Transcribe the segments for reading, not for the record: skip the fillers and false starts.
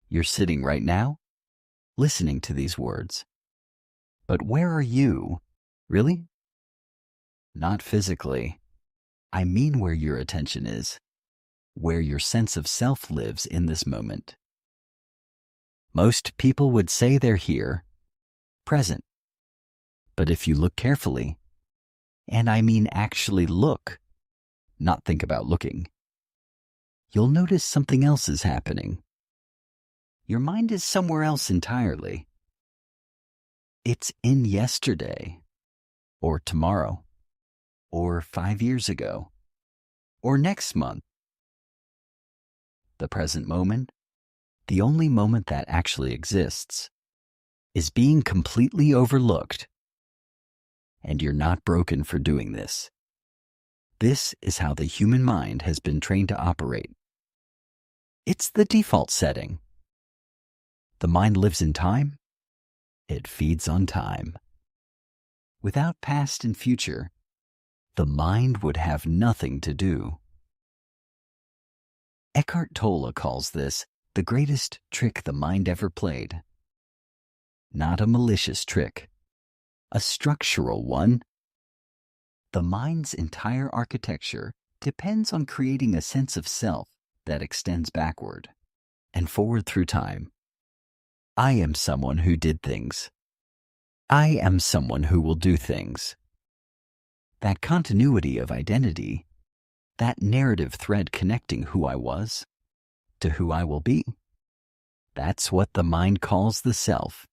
You're sitting right now, listening to these words. But where are you? Really? Not physically. I mean where your attention is, where your sense of self lives in this moment. Most people would say they're here, present. But if you look carefully, and I mean actually look, not think about looking, you'll notice something else is happening. Your mind is somewhere else entirely. It's in yesterday, or tomorrow, or 5 years ago, or next month. The present moment, the only moment that actually exists, is being completely overlooked. And you're not broken for doing this. This is how the human mind has been trained to operate. It's the default setting. The mind lives in time. It feeds on time. Without past and future, the mind would have nothing to do. Eckhart Tolle calls this the greatest trick the mind ever played. Not a malicious trick, a structural one. The mind's entire architecture depends on creating a sense of self that extends backward and forward through time. I am someone who did things. I am someone who will do things. That continuity of identity, that narrative thread connecting who I was to who I will be, that's what the mind calls the self.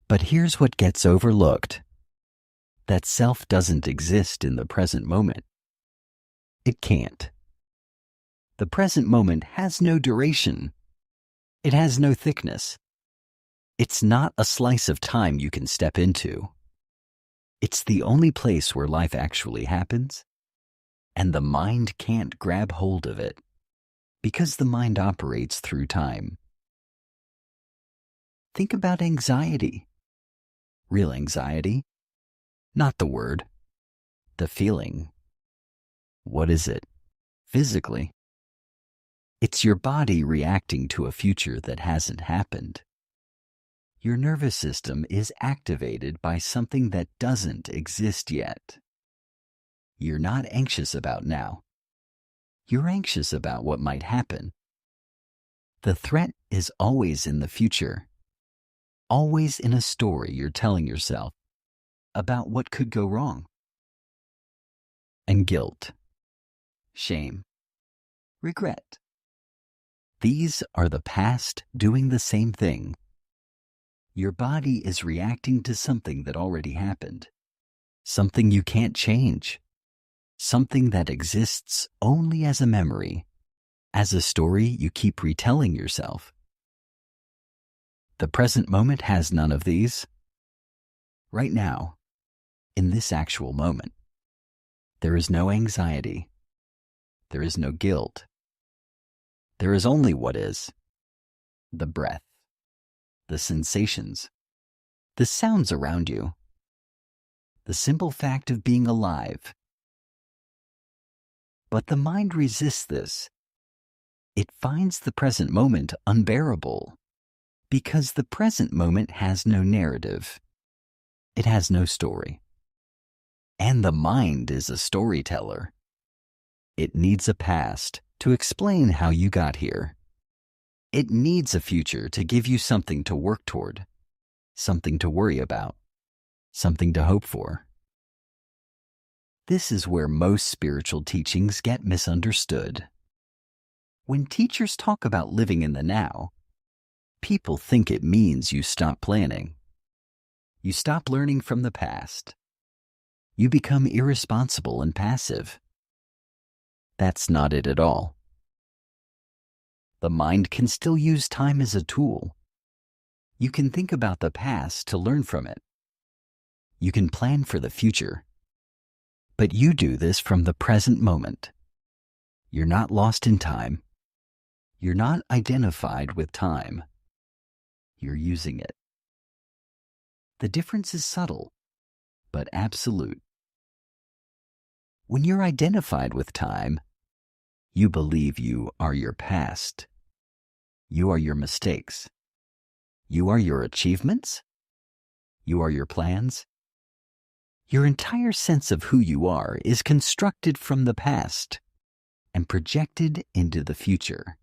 But here's what gets overlooked. That self doesn't exist in the present moment. It can't. The present moment has no duration. It has no thickness. It's not a slice of time you can step into. It's the only place where life actually happens, and the mind can't grab hold of it, because the mind operates through time. Think about anxiety. Real anxiety. Not the word, the feeling. What is it? Physically. It's your body reacting to a future that hasn't happened. Your nervous system is activated by something that doesn't exist yet. You're not anxious about now. You're anxious about what might happen. The threat is always in the future, always in a story you're telling yourself about what could go wrong. And guilt, shame, regret. These are the past doing the same thing. Your body is reacting to something that already happened, something you can't change, something that exists only as a memory, as a story you keep retelling yourself. The present moment has none of these. Right now, in this actual moment, there is no anxiety. There is no guilt. There is only what is: the breath, the sensations, the sounds around you, the simple fact of being alive. But the mind resists this. It finds the present moment unbearable because the present moment has no narrative. It has no story. And the mind is a storyteller. It needs a past to explain how you got here. It needs a future to give you something to work toward, something to worry about, something to hope for. This is where most spiritual teachings get misunderstood. When teachers talk about living in the now, people think it means you stop planning. You stop learning from the past. You become irresponsible and passive. That's not it at all. The mind can still use time as a tool. You can think about the past to learn from it. You can plan for the future. But you do this from the present moment. You're not lost in time. You're not identified with time. You're using it. The difference is subtle, but absolute. When you're identified with time, you believe you are your past. You are your mistakes. You are your achievements. You are your plans. Your entire sense of who you are is constructed from the past and projected into the future.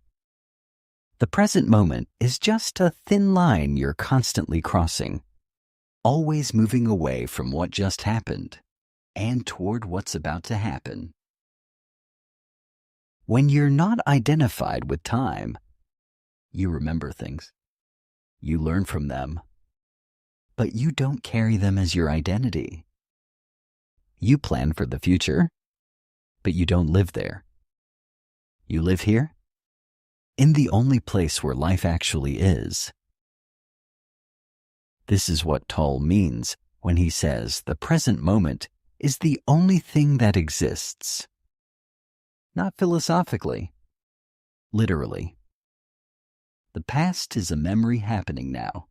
The present moment is just a thin line you're constantly crossing, always moving away from what just happened and toward what's about to happen. When you're not identified with time, you remember things. You learn from them, but you don't carry them as your identity. You plan for the future, but you don't live there. You live here, in the only place where life actually is. This is what Tolle means when he says the present moment is the only thing that exists. Not philosophically, literally. The past is a memory happening now.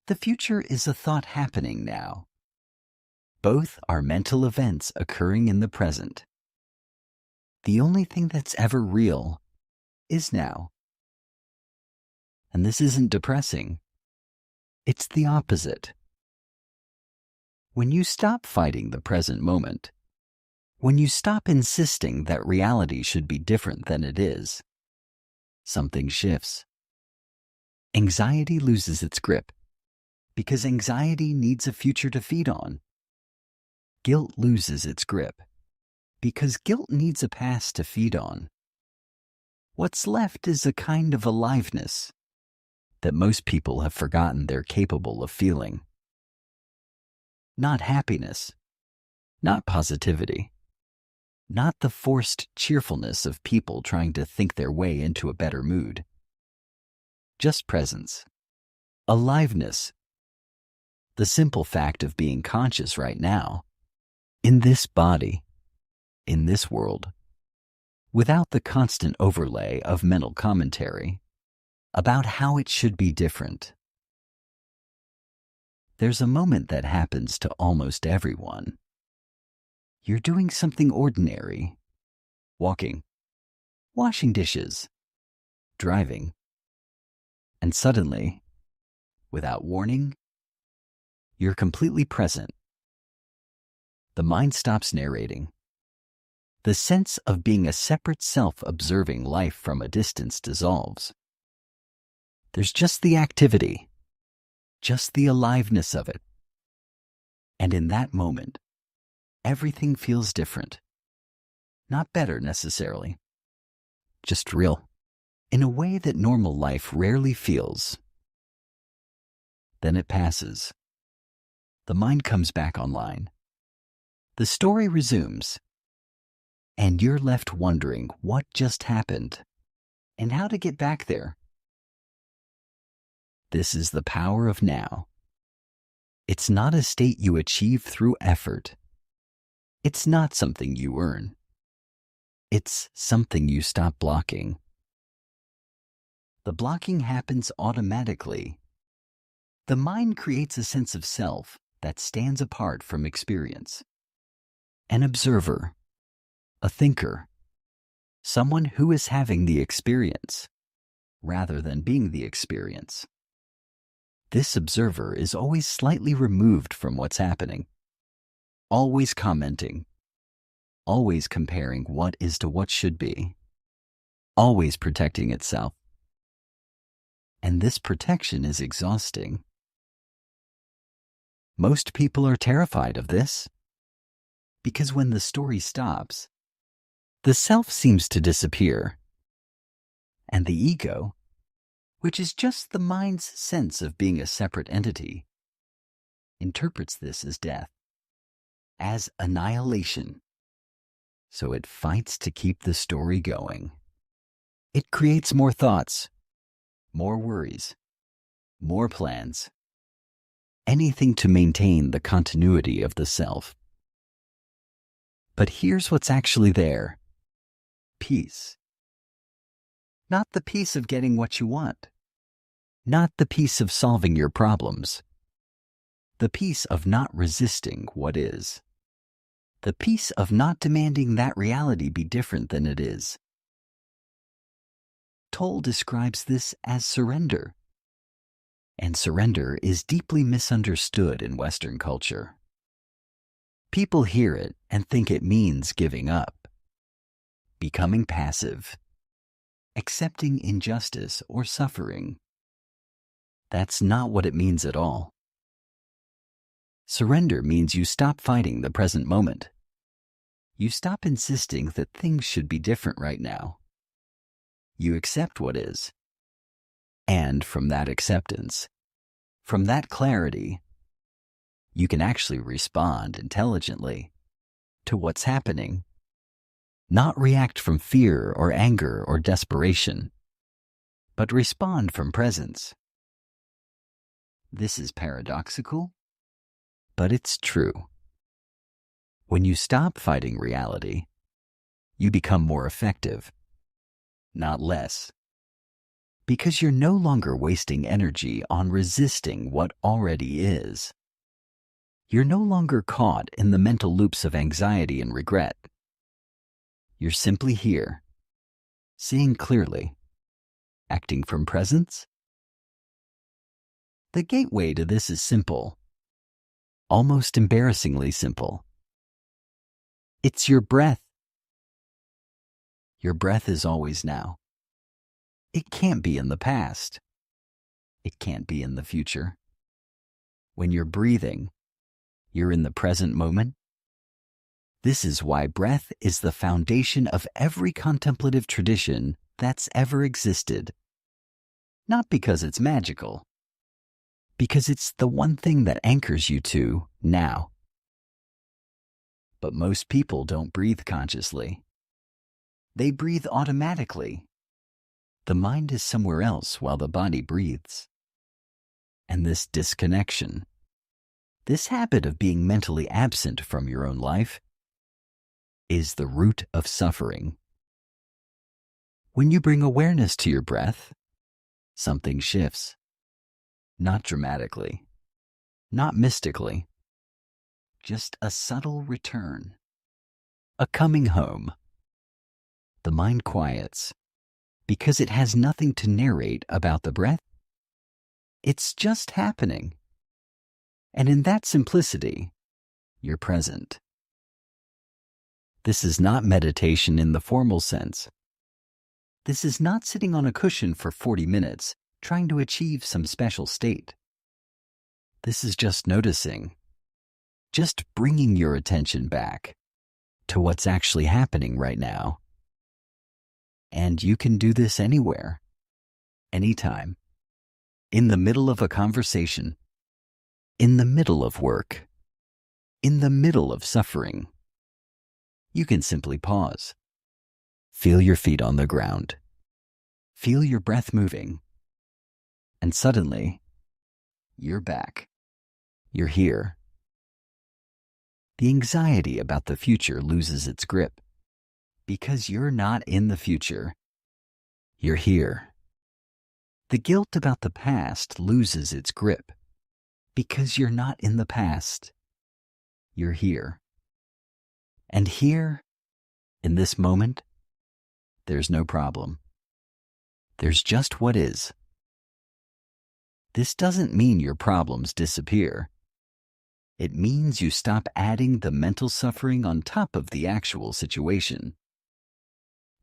The future is a thought happening now. Both are mental events occurring in the present. The only thing that's ever real is now. And this isn't depressing. It's the opposite. When you stop fighting the present moment, when you stop insisting that reality should be different than it is, something shifts. Anxiety loses its grip because anxiety needs a future to feed on. Guilt loses its grip because guilt needs a past to feed on. What's left is a kind of aliveness that most people have forgotten they're capable of feeling. Not happiness, not positivity, not the forced cheerfulness of people trying to think their way into a better mood. Just presence, aliveness, the simple fact of being conscious right now, in this body, in this world, without the constant overlay of mental commentary about how it should be different. There's a moment that happens to almost everyone. You're doing something ordinary, walking, washing dishes, driving, and suddenly, without warning, you're completely present. The mind stops narrating. The sense of being a separate self observing life from a distance dissolves. There's just the activity, just the aliveness of it. And in that moment, everything feels different. Not better necessarily, just real, in a way that normal life rarely feels. Then it passes. The mind comes back online. The story resumes. And you're left wondering what just happened and how to get back there. This is the power of now. It's not a state you achieve through effort. It's not something you earn. It's something you stop blocking. The blocking happens automatically. The mind creates a sense of self that stands apart from experience. An observer, a thinker, someone who is having the experience rather than being the experience. This observer is always slightly removed from what's happening, always commenting, always comparing what is to what should be, always protecting itself. And this protection is exhausting. Most people are terrified of this because when the story stops, the self seems to disappear, and the ego, which is just the mind's sense of being a separate entity, interprets this as death, as annihilation. So it fights to keep the story going. It creates more thoughts, more worries, more plans, anything to maintain the continuity of the self. But here's what's actually there. Peace. Not the peace of getting what you want. Not the peace of solving your problems. The peace of not resisting what is. The peace of not demanding that reality be different than it is. Tolle describes this as surrender. And surrender is deeply misunderstood in Western culture. People hear it and think it means giving up, becoming passive, accepting injustice or suffering. That's not what it means at all. Surrender means you stop fighting the present moment. You stop insisting that things should be different right now. You accept what is. And from that acceptance, from that clarity, you can actually respond intelligently to what's happening, not react from fear or anger or desperation, but respond from presence. This is paradoxical, but it's true. When you stop fighting reality, you become more effective, not less. Because you're no longer wasting energy on resisting what already is. You're no longer caught in the mental loops of anxiety and regret. You're simply here, seeing clearly, acting from presence. The gateway to this is simple, almost embarrassingly simple. It's your breath. Your breath is always now. It can't be in the past. It can't be in the future. When you're breathing, you're in the present moment. This is why breath is the foundation of every contemplative tradition that's ever existed. Not because it's magical, because it's the one thing that anchors you to now. But most people don't breathe consciously. They breathe automatically. The mind is somewhere else while the body breathes. And this disconnection, this habit of being mentally absent from your own life, is the root of suffering. When you bring awareness to your breath, something shifts. Not dramatically, not mystically, just a subtle return, a coming home. The mind quiets because it has nothing to narrate about the breath. It's just happening. And in that simplicity, you're present. This is not meditation in the formal sense. This is not sitting on a cushion for 40 minutes trying to achieve some special state. This is just noticing, just bringing your attention back to what's actually happening right now. And you can do this anywhere, anytime, in the middle of a conversation, in the middle of work, in the middle of suffering. You can simply pause. Feel your feet on the ground. Feel your breath moving. And suddenly, you're back. You're here. The anxiety about the future loses its grip. Because you're not in the future. You're here. The guilt about the past loses its grip. Because you're not in the past. You're here. And here, in this moment, there's no problem. There's just what is. This doesn't mean your problems disappear. It means you stop adding the mental suffering on top of the actual situation.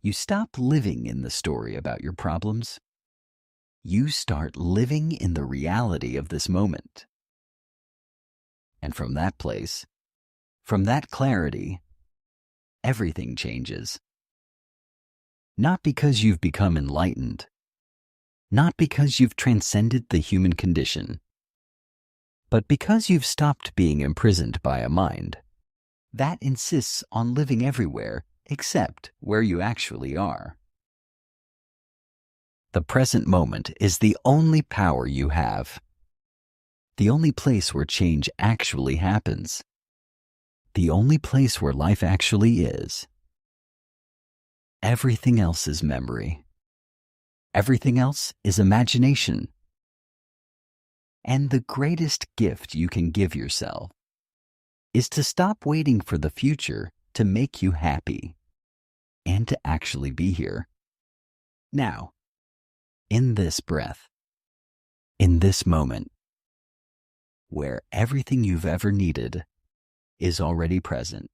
You stop living in the story about your problems. You start living in the reality of this moment. And from that place, from that clarity, everything changes. Not because you've become enlightened, not because you've transcended the human condition, but because you've stopped being imprisoned by a mind that insists on living everywhere except where you actually are. The present moment is the only power you have, the only place where change actually happens, the only place where life actually is. Everything else is memory. Everything else is imagination. And the greatest gift you can give yourself is to stop waiting for the future to make you happy and to actually be here. Now, in this breath, in this moment, where everything you've ever needed is already present.